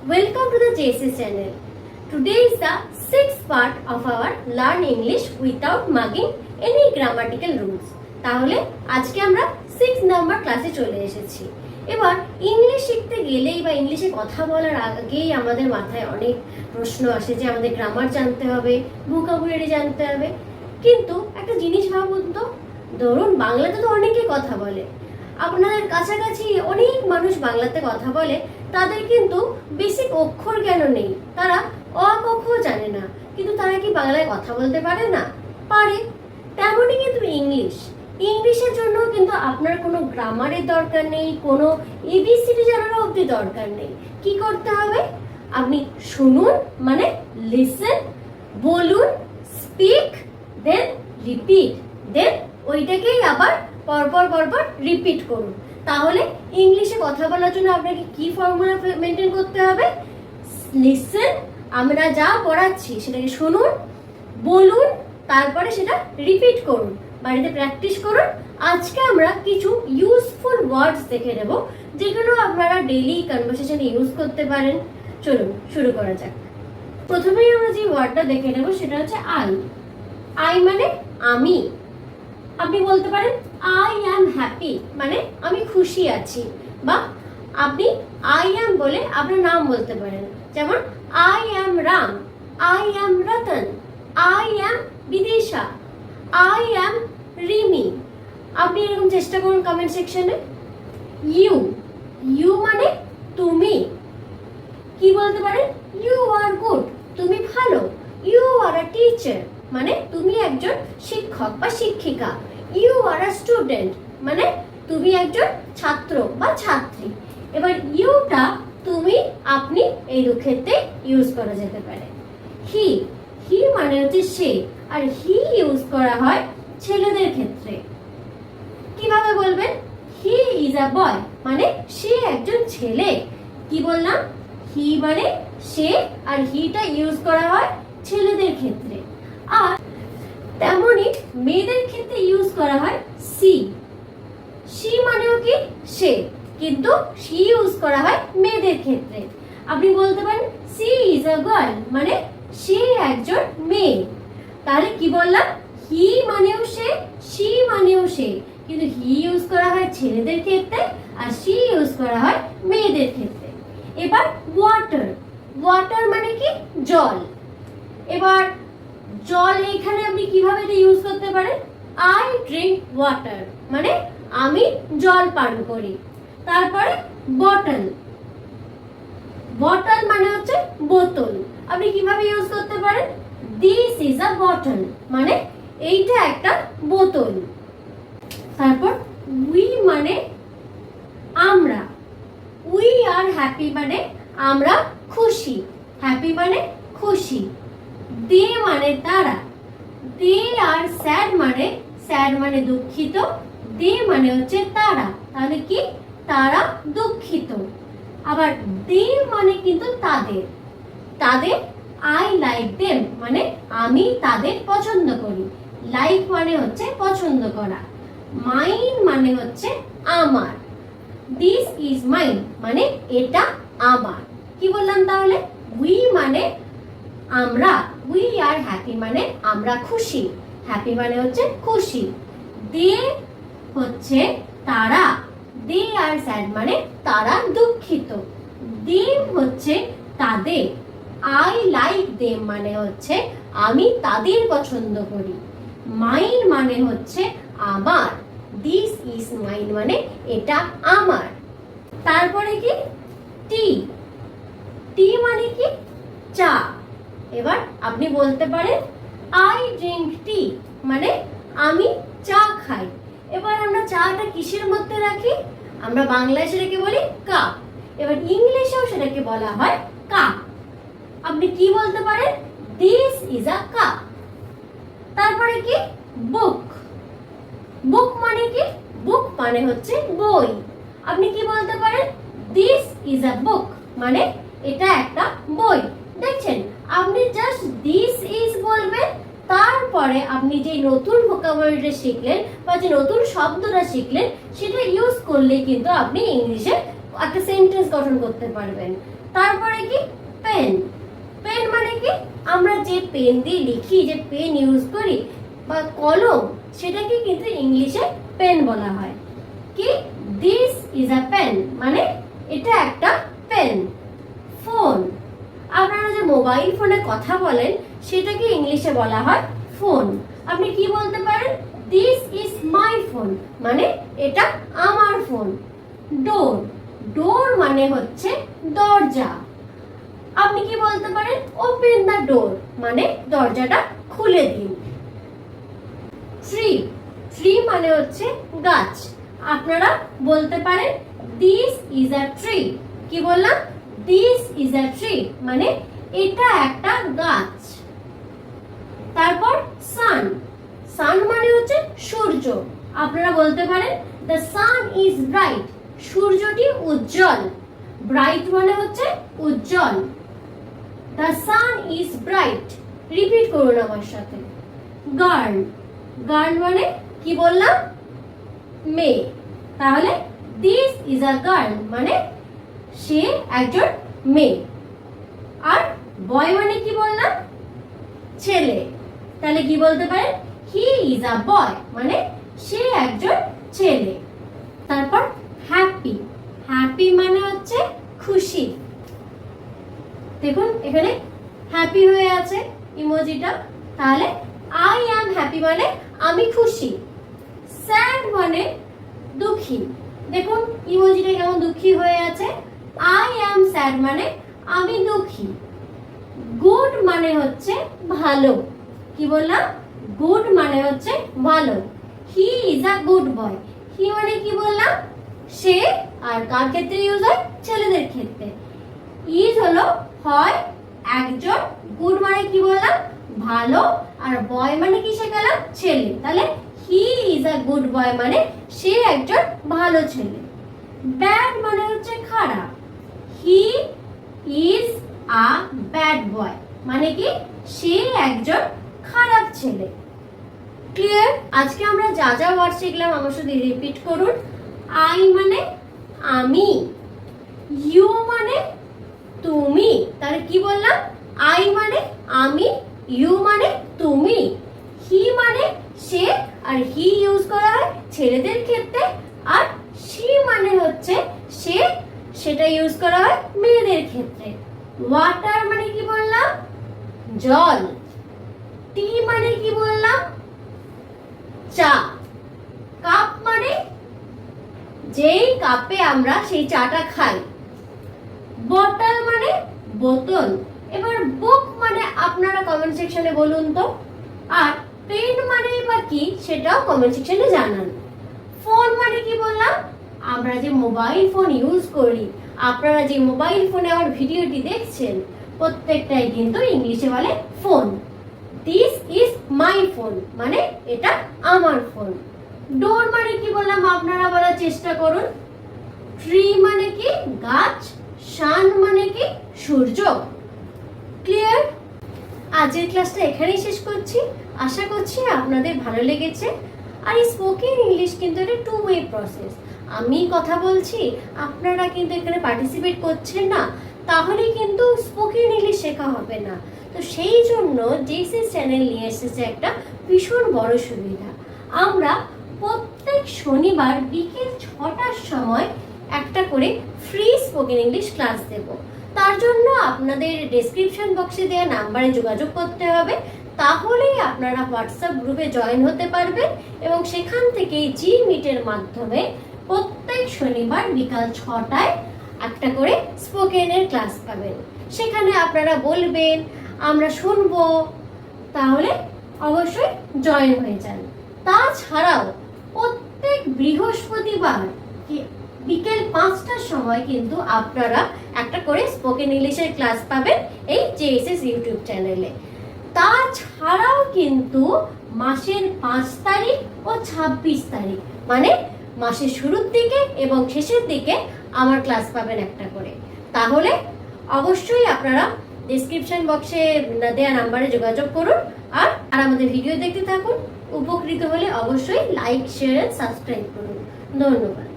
Welcome to the JC channel. Today is the sixth part of our Learn English without mugging any grammatical rules. তাহলে আজকে আমরা 6 number ক্লাসে চলে এসেছি। এবার ইংলিশ শিখতে গেলেই বা ইংলিশে কথা বলার আগেই আমাদের মাথায় অনেক প্রশ্ন আসে যে আমাদের গ্রামার জানতে হবে, ভোকাবুলারি জানতে হবে। কিন্তু একটা জিনিস ভাবুন তো, ধরুন বাংলাতে তো অনেকেই কথা বলে, আপনাদের কাছাকাছি অনেক মানুষ বাংলাতে কথা বলে, তাদের কিন্তু বেসিক অক্ষর জ্ঞান নেই, তারা অ ক খ জানে না, কিন্তু তারা কি বাংলায় কথা বলতে পারে না? পারে। তেমনই কিন্তু ইংলিশের জন্য কিন্তু আপনার কোনো গ্রামারের দরকার নেই, কোনো এবিসিডি জানার অবধি দরকার নেই। কি করতে হবে? আপনি শুনুন মানে লিসেন, বলুন স্পিক, দেন রিপিট, দেন ওইটাকেই আবার পরপর রিপিট করুন। তাহলে ইংলিশে কথা বলার জন্য আপনাকে কি ফর্মুলা মেনটেন করতে হবে? লিসেন, আমরা যা পড়াচ্ছি সেটাকে শুনুন, বলুন, তারপরে সেটা রিপিট করুন, বাড়িতে প্র্যাকটিস করুন। আজকে আমরা কিছু ইউজফুল ওয়ার্ডস দেখে নেব যেগুলো আপনারা ডেইলি কনভারসেশনে ইউজ করতে পারেন। চলুন শুরু করা যাক। প্রথমেই আমরা যে ওয়ার্ডটা দেখে নেব সেটা হচ্ছে আই মানে আমি। আপনি বলতে পারেন আই অ্যাম হ্যাপি মানে আমি খুশি আছি, বা আপনি আই অ্যাম বলে আপনার নাম বলতে পারেন, যেমন I am Ram, I am Ratan, I am Bidisha, I am Rimi. আপনি এরকম চেষ্টা করুন কমেন্ট সেকশনে। ইউ মানে তুমি। কি বলতে পারেন? ইউ আর গুড, তুমি ভালো। ইউ আর আ টিচার মানে তুমি একজন শিক্ষক বা শিক্ষিকা। ইউ আর আ স্টুডেন্ট মানে তুমি একজন ছাত্র বা ছাত্রী। এবার ইউটা তুমি, আপনি, এই দু ক্ষেত্রে ইউজ করা যেতে পারে। হি মানে হচ্ছে সে, আর হি ইউজ করা হয় ছেলেদের ক্ষেত্রে। কিভাবে বলবেন? হি ইজ আ বয় মানে সে একজন ছেলে। কি বললাম? হি মানে সে, আর হিটা ইউজ করা হয় ছেলেদের ক্ষেত্রে। আর তেমনি মেয়েদের ক্ষেত্রে ইউজ করা হয় সি মানেও কি সে, কিন্তু সি ইউজ করা হয় মেয়েদের ক্ষেত্রে। আপনি বলতে পারেন সি ইজ আ গার্ল মানে সে একজন মেয়ে। তাহলে কি বললাম? হি মানেও সি মানেও সে, কিন্তু হি ইউজ করা হয় ছেলেদের ক্ষেত্রে আর সি ইউজ করা হয় মেয়েদের ক্ষেত্রে। এবার ওয়াটার মানে কি? জল। এবার জল এখানে আপনি কিভাবে এটা ইউজ করতে পারেন? আই ড্রিঙ্ক ওয়াটার মানে আমি জল পান করি। তারপরে বটল মানে হচ্ছে বোতল। আপনি কিভাবে ইউজ করতে পারেন? দিস ইজ আ বটল মানে এইটা একটা বোতল। তারপর উই মানে আমরা। উই আর হ্যাপি মানে আমরা খুশি, হ্যাপি মানে খুশি। দে মানে তারা। দে আর স্যাড মানে দুঃখিত। দে মানে হচ্ছে তারা, তাহলে কি? তারা দুঃখিত। আবার দে মানে কিন্তু তাদের। আই লাইক দেম মানে আমি তাদের পছন্দ করি। লাইক মানে হচ্ছে পছন্দ করা। মাইন মানে হচ্ছে আমার। দিস ইজ মাইন মানে এটা আমার। কি বললাম তাহলে? উই মানে আমরা, উই আর হ্যাপি মানে আমরা খুশি, হ্যাপি মানে হচ্ছে খুশি। দে হচ্ছে তারা। দে আর স্যাড মানে তারা দুঃখিত। দেম হচ্ছে তাদের। আই লাইক দেম মানে হচ্ছে আমি তাদের পছন্দ করি। মাইন মানে হচ্ছে আমার। দিস ইজ মাইন মানে এটা আমার। তারপরে কি? টি মানে কি? চা। এবার আপনি বলতে পারেন আই ড্রিঙ্ক টি মানে আমি চা খাই। এবার আমরা চাটা কিসের মধ্যে রাখি? আমরা বাংলায় সেটাকে বলি কাপ, এবার ইংলিশেও সেটাকে বলা হয় কাপ। আপনি কি বলতে পারেন? This is a cup. তারপরে কি? বুক মানে কি? বুক মানে হচ্ছে বই। আপনি কি বলতে পারেন? দিস ইজ আ বুক মানে এটা একটা বই। দেখছেন, আপনি জাস্ট দিস ইজ বলবেন, তারপরে আপনি যে নতুন ভোকাবুলারিটা শিখলেন বা যে নতুন শব্দটা শিখলেন সেটা ইউজ করলে কিন্তু আপনি ইংলিশে একটা সেন্টেন্স গঠন করতে পারবেন। তারপরে কি পেন, পেন মানে কি আমরা যে পেন দিয়ে লিখি, যে পেন ইউজ করি বা কলম, সেটাকে কিন্তু ইংলিশে পেন বলা হয়। কি দিস ইজ আ পেন মানে এটা একটা পেন। ফোন, আপনারা যে মোবাইল ফোনে কথা বলেন সেটাকে ইংলিশে বলা হয় ফোন। আপনি কি বলতে পারেন, দিস ইজ মাই ফোন মানে এটা আমার ফোন। ডোর, ডোর মানে হচ্ছে দরজা, আপনি কি বলতে পারেন, ওপেন দ্য ডোর মানে দরজাটা খুলে দিন। ট্রি, ট্রি মানে হচ্ছে গাছ, আপনারা বলতে পারেন দিস ইজ আ ট্রি। কি বললাম, দিস ইজ আ ট্রি মানে এটা একটা গাছ। তারপর সান, সান মানে হচ্ছে সূর্য, আপনারা বলতে পারেন দ্য সান ইজ ব্রাইট, সূর্যটি উজ্জ্বল। ব্রাইট মানে হচ্ছে উজ্জ্বল। The sun is bright, repeat করুন আমার সাথে। গার্ল, গার্ল মানে কি বললাম, মেয়ে, তাহলে দিস ইজ আ গার্ল মানে সে একজন মেয়ে। আর বয় মানে কি বললাম, ছেলে, তাহলে কি বলতে পারেন, হি ইজ আ বয় মানে সে একজন ছেলে। তারপর হ্যাপি, হ্যাপি মানে হচ্ছে খুশি, দেখুন এখানে হ্যাপি হয়ে আছে ইমোজিটা, তাহলে আই অ্যাম হ্যাপি মানে আমি খুশি। স্যাড মানে দুঃখী, দেখুন ইমোজিটা কেমন দুঃখী হয়ে আছে। আই অ্যাম স্যাড মানে আমি দুঃখী। গুড মানে হচ্ছে ভালো, কি বললাম, গুড মানে হচ্ছে ভালো। He is a good boy, হি মানে কি বললাম, সে, আর কার ক্ষেত্রে ইউজ হয়, ছেলেদের ক্ষেত্রে। ইজ হলো হয় একজন, গুড মানে কি বললাম, ভালো, আর বয় মানে কি শেখালাম, ছেলে, তাহলে he is a good boy মানে সে একজন ভালো ছেলে। ব্যাড মানে হচ্ছে খারাপ, he is a bad boy মানে কি সে একজন খারাপ ছেলে। ক্লিয়ার? আজকে আমরা যা যা ওয়ার্ড শিখলাম আমার সাথে রিপিট করুন। আই মানে আমি, ইউ মানে তুমি, তাহলে কি বললাম, আই মানে আমি, ইউ মানে তুমি। হি মানে সে, আর হি ইউজ করা হয় ছেলেদের ক্ষেত্রে, আর শি মানে হচ্ছে সে, সেটা ইউজ করা হয় মেয়েদের ক্ষেত্রে। ওয়াটার মানে কি বললাম, জল। টি মানে কি বললাম, চা। কাপ মানে যেই কাপে আমরা সেই চাটা খাই। বটল মানে বোতল। এবার বুক মানে আপনারা কমেন্ট সেকশনে বলুন তো। আর পেন মানে বা কি সেটাও কমেন্ট সেকশনে জানান। ফোন মানে কি বললাম, আমরা যে মোবাইল ফোন ইউজ করি, আপনারা যে মোবাইল ফোনে আমার ভিডিওটি দেখছেন প্রত্যেকটাই কিন্তু ইংলিশে বলে phone. This is my phone মানে এটা আমার ফোন। ডোর মানে কি বললাম, আপনারা বলার চেষ্টা করুন। ট্রি মানে কি গাছ, সান মানে কি সূর্য। ক্লিয়ার? আজকের ক্লাসটা এখানেই শেষ করছি, আশা করছি আপনাদের ভালো লেগেছে। আর এই স্পোকেন ইংলিশ কিন্তু একটা 2 ওয়ে প্রসেস, আমি কথা বলছি, আপনারা কিন্তু এখানে পার্টিসিপেট করছেন না, তাহলে কিন্তু স্পোকেন ইংলিশ শেখা হবে না। তো সেই জন্য জেসিস চ্যানেল নিয়ে এসেছে একটা ভীষণ বড় সুবিধা। আমরা প্রত্যেক শনিবার বিকেল 6টার সময় একটা করে ফ্রি স্পোকেন ইংলিশ ক্লাস দেব। তার জন্য আপনাদের ডেসক্রিপশন বক্সে দেওয়া নাম্বারে যোগাযোগ করতে হবে, তাহলেই আপনারা হোয়াটসঅ্যাপ গ্রুপে জয়েন হতে পারবেন এবং সেখান থেকেই জি মিটের মাধ্যমে প্রত্যেক শনিবার বিকাল 6টায় একটা করে স্পোকেনের ক্লাস পাবেন। সেখানে আপনারা বলবেন, আমরা শুনবো, তাহলে অবশ্যই জয়েন হয়ে যান। তাছাড়াও প্রত্যেক বৃহস্পতিবার বিকেল 5টার সময় কিন্তু আপনারা একটা করে স্পোকেন ইংলিশের ক্লাস পাবেন এই জেএসএস ইউটিউব চ্যানেলে। তাছাড়াও কিন্তু মাসের 5 তারিখ ও 26 তারিখ মানে মাসের শুরুর দিকে এবং শেষের দিকে আমার ক্লাস পাবেন একটা করে। তাহলে অবশ্যই আপনারা ডেসক্রিপশন বক্সে দেওয়া নাম্বারে যোগাযোগ করুন আর আমাদের ভিডিও দেখতে থাকুন। উপকৃত হলে অবশ্যই লাইক, শেয়ার, সাবস্ক্রাইব করুন। ধন্যবাদ।